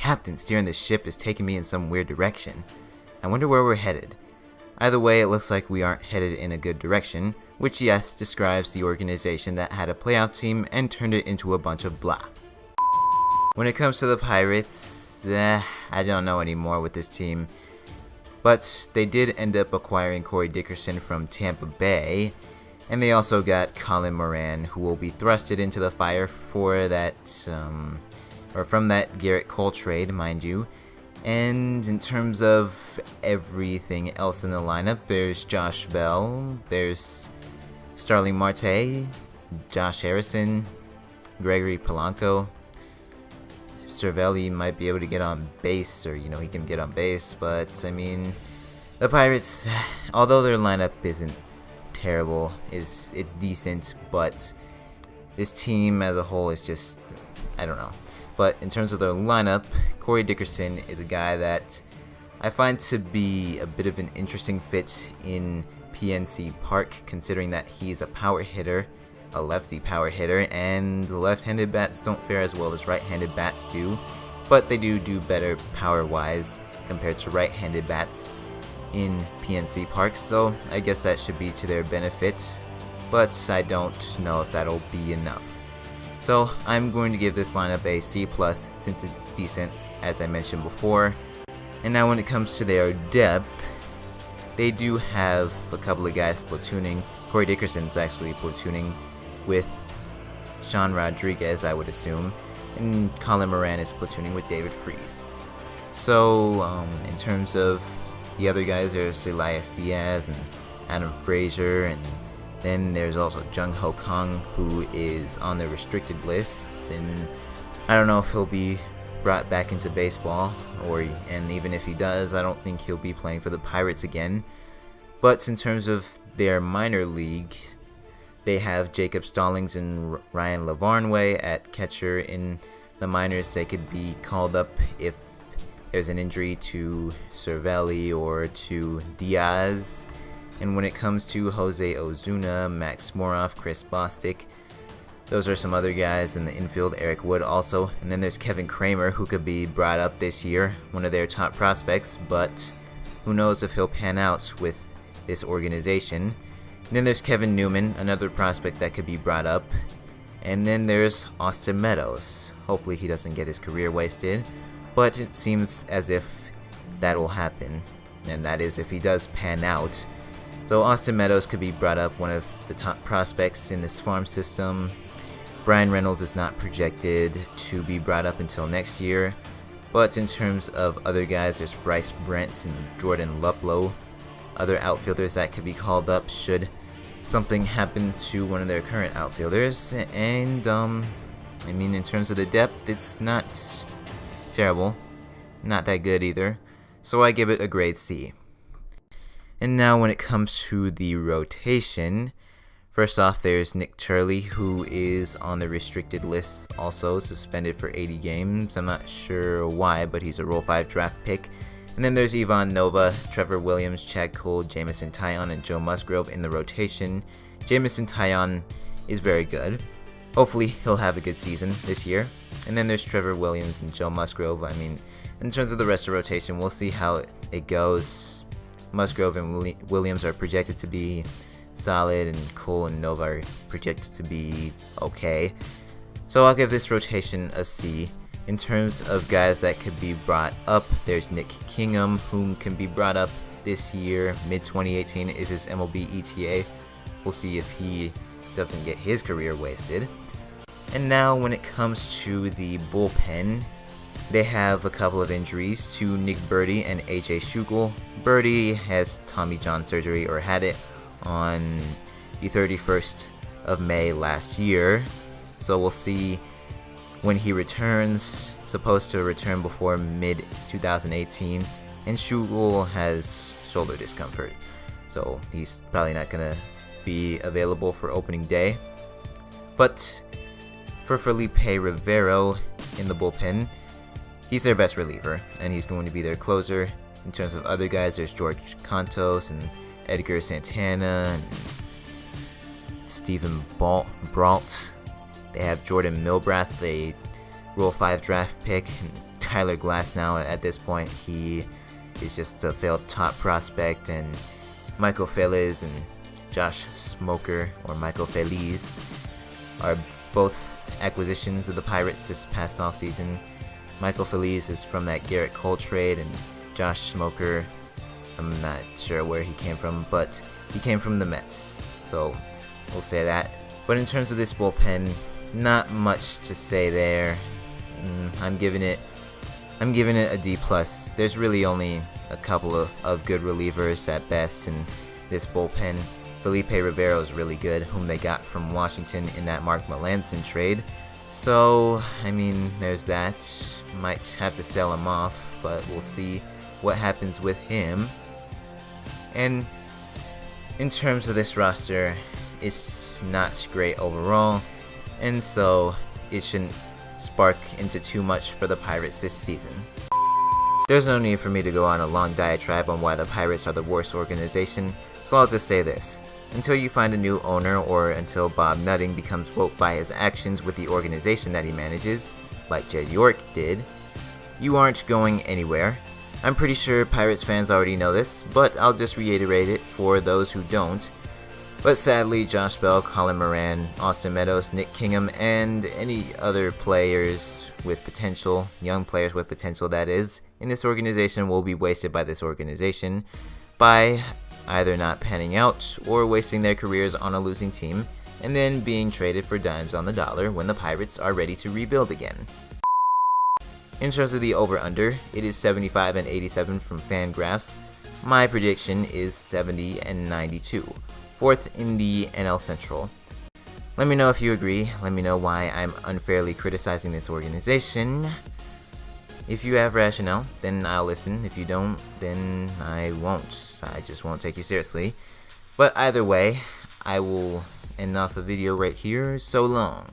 captain steering this ship is taking me in some weird direction. I wonder where we're headed. Either way, it looks like we aren't headed in a good direction, which yes, describes the organization that had a playoff team and turned it into a bunch of blah. When it comes to the Pirates, I don't know anymore with this team. But they did end up acquiring Corey Dickerson from Tampa Bay, and they also got Colin Moran, who will be thrusted into the fire for that, or from that Garrett Cole trade, mind you. And in terms of everything else in the lineup, there's Josh Bell, there's Starling Marte, Josh Harrison, Gregory Polanco. Cervelli might be able to get on base, or he can get on base, but I mean, the Pirates, although their lineup isn't terrible, it's decent, but this team as a whole is just, I don't know. But in terms of their lineup, Corey Dickerson is a guy that I find to be a bit of an interesting fit in PNC Park, considering that he's a power hitter, a lefty power hitter, and left-handed bats don't fare as well as right-handed bats do, but they do better power-wise compared to right-handed bats in PNC Park, so I guess that should be to their benefit, but I don't know if that'll be enough. So I'm going to give this lineup a C+, since it's decent, as I mentioned before. And now when it comes to their depth, they do have a couple of guys platooning. Corey Dickerson is actually platooning with Sean Rodriguez, I would assume, and Colin Moran is platooning with David Freese. So in terms of the other guys, there's Elias Diaz and Adam Frazier, and then there's also Jung Ho Kang, who is on the restricted list, and I don't know if he'll be brought back into baseball, and even if he does, I don't think he'll be playing for the Pirates again. But in terms of their minor leagues, they have Jacob Stallings and Ryan Lavarnway at catcher. In the minors, they could be called up if there's an injury to Cervelli or to Diaz. And when it comes to Jose Ozuna, Max Moroff, Chris Bostic, those are some other guys in the infield, Eric Wood also. And then there's Kevin Kramer, who could be brought up this year, one of their top prospects, but who knows if he'll pan out with this organization. And then there's Kevin Newman, another prospect that could be brought up. And then there's Austin Meadows. Hopefully he doesn't get his career wasted, but it seems as if that will happen, and that is if he does pan out. So Austin Meadows could be brought up, one of the top prospects in this farm system. Brian Reynolds is not projected to be brought up until next year. But in terms of other guys, there's Bryce Brents and Jordan Luplow, other outfielders that could be called up should something happen to one of their current outfielders. And I mean, in terms of the depth, it's not terrible, not that good either. So I give it a grade C. And now when it comes to the rotation, first off there's Nick Turley, who is on the restricted list, also suspended for 80 games. I'm not sure why, but he's a Rule 5 draft pick. And then there's Ivan Nova, Trevor Williams, Chad Cole, Jamison Taillon, and Joe Musgrove in the rotation. Jamison Taillon is very good. Hopefully he'll have a good season this year. And then there's Trevor Williams and Joe Musgrove. I mean, in terms of the rest of the rotation, we'll see how it goes. Musgrove and Williams are projected to be solid, and Cole and Nova are projected to be okay. So I'll give this rotation a C. In terms of guys that could be brought up, there's Nick Kingham, whom can be brought up this year. Mid-2018 is his MLB ETA. We'll see if he doesn't get his career wasted. And now when it comes to the bullpen, they have a couple of injuries to Nick Birdie and AJ Schugel. Birdie has Tommy John surgery, or had it, on the 31st of May last year. So we'll see when he returns, supposed to return before mid-2018. And Schugel has shoulder discomfort, so he's probably not going to be available for opening day. But for Felipe Rivero in the bullpen, he's their best reliever, and he's going to be their closer. In terms of other guys, there's George Cantos and Edgar Santana and Stephen Brault. They have Jordan Milbrath, a Rule 5 draft pick, and Tyler Glass now at this point. He is just a failed top prospect, and Michael Feliz and Josh Smoker, or Michael Feliz, are both acquisitions of the Pirates this past offseason. Michael Feliz is from that Garrett Cole trade, and Josh Smoker, I'm not sure where he came from, but he came from the Mets, so we'll say that. But in terms of this bullpen, not much to say there. I'm giving it a D+. There's really only a couple of good relievers at best in this bullpen. Felipe Rivero is really good, whom they got from Washington in that Mark Melancon trade. So, I mean, there's that. Might have to sell him off, but we'll see what happens with him. And in terms of this roster, it's not great overall, and so it shouldn't spark into too much for the Pirates this season. There's no need for me to go on a long diatribe on why the Pirates are the worst organization, so I'll just say this. Until you find a new owner, or until Bob Nutting becomes woke by his actions with the organization that he manages, like Jed York did, you aren't going anywhere. I'm pretty sure Pirates fans already know this, but I'll just reiterate it for those who don't. But sadly, Josh Bell, Colin Moran, Austin Meadows, Nick Kingham, and any other players with potential, young players with potential that is, in this organization will be wasted by this organization by either not panning out or wasting their careers on a losing team and then being traded for dimes on the dollar when the Pirates are ready to rebuild again. In terms of the over-under, it is 75 and 87 from Fangraphs. My prediction is 70 and 92. Fourth in the NL Central. Let me know if you agree. Let me know why I'm unfairly criticizing this organization. If you have rationale, then I'll listen. If you don't, then I won't. I just won't take you seriously. But either way, I will end off the video right here. So long.